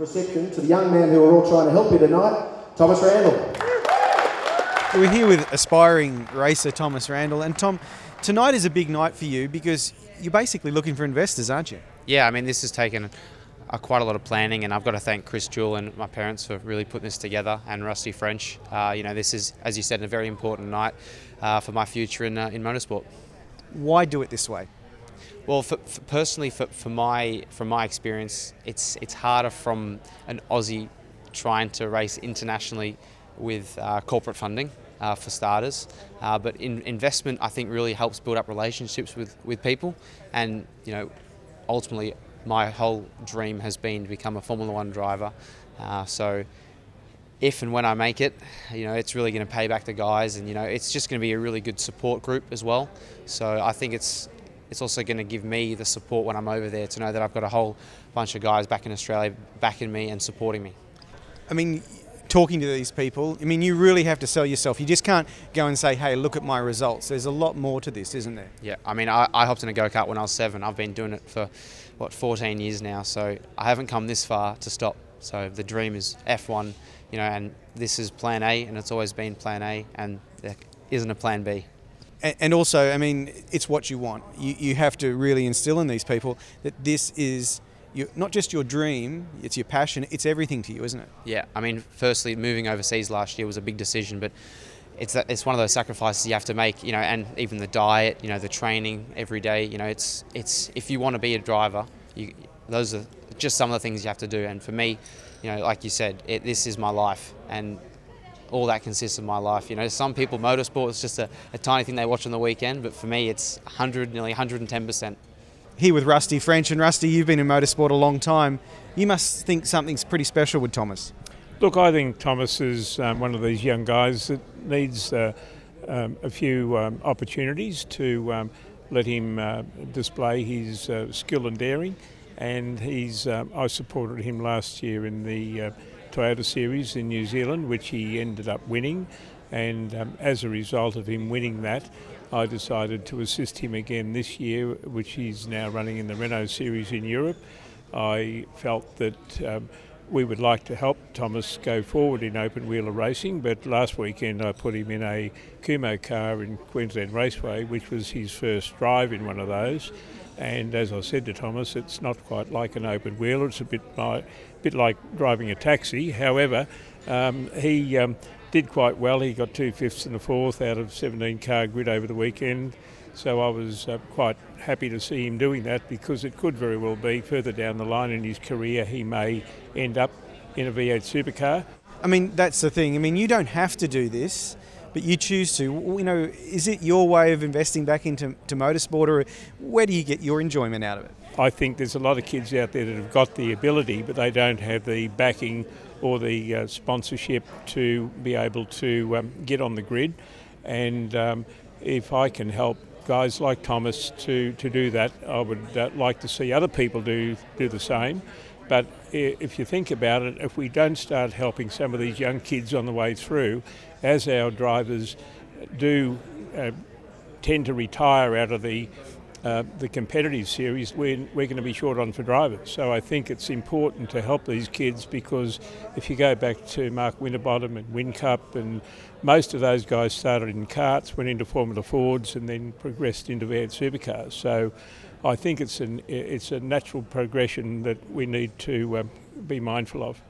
reception to the young man who we're all trying to help here tonight, Thomas Randle. We're here with aspiring racer Thomas Randle, and Tom, tonight is a big night for you because you're basically looking for investors, aren't you? Yeah, I mean, this has taken quite a lot of planning, and I've got to thank Chris Jewell and my parents for really putting this together, and Rusty French. This is, as you said, a very important night for my future in motorsport. Why do it this way? Well, personally, from my experience, it's harder from an Aussie trying to race internationally with corporate funding for starters. But investment, I think, really helps build up relationships with people, and ultimately, my whole dream has been to become a Formula One driver. So if and when I make it, it's really going to pay back the guys, and it's just going to be a really good support group as well. So I think it's also going to give me the support when I'm over there to know that I've got a whole bunch of guys back in Australia backing me and supporting me. I mean, talking to these people, you really have to sell yourself. You just can't go and say, hey, look at my results. There's a lot more to this, isn't there? Yeah, I mean, I hopped in a go-kart when I was 7. I've been doing it for, 14 years now, so I haven't come this far to stop. So the dream is F1, and this is plan A, and it's always been plan A, and there isn't a plan B. And also, it's what you want. You have to really instill in these people that this is not just your dream, it's your passion, it's everything to you, isn't it? Yeah, I mean, firstly, moving overseas last year was a big decision, but it's one of those sacrifices you have to make, and even the diet, the training every day, it's if you want to be a driver, those are just some of the things you have to do. And for me, like you said, this is my life, and all that consists of my life. Some people, motorsport is just a tiny thing they watch on the weekend, but for me, it's 100, nearly 110%. Here with Rusty French, and Rusty, you've been in motorsport a long time. You must think something's pretty special with Thomas. Look, I think Thomas is one of these young guys that needs a few opportunities to let him display his skill and daring. And I supported him last year in the Toyota Series in New Zealand, which he ended up winning. And as a result of him winning that, I decided to assist him again this year, which he's now running in the Renault Series in Europe. I felt that we would like to help Thomas go forward in open-wheeler racing, but last weekend I put him in a Kumho car in Queensland Raceway, which was his first drive in one of those. And as I said to Thomas, it's not quite like an open-wheeler, it's a bit like driving a taxi. However, he did quite well. He got 2 5ths and a 4th out of 17-car grid over the weekend. So I was quite happy to see him doing that, because it could very well be further down the line in his career he may end up in a V8 supercar. That's the thing. You don't have to do this, but you choose to. Is it your way of investing back into motorsport, or where do you get your enjoyment out of it? I think there's a lot of kids out there that have got the ability, but they don't have the backing or the sponsorship to be able to get on the grid. And if I can help guys like Thomas to do that, I would like to see other people do the same. But if you think about it, if we don't start helping some of these young kids on the way through, as our drivers do tend to retire out of the competitive series, we're going to be short on for drivers. So I think it's important to help these kids, because if you go back to Mark Winterbottom and Whincup, and most of those guys started in karts, went into Formula Fords, and then progressed into V8 supercars. So I think it's a natural progression that we need to be mindful of.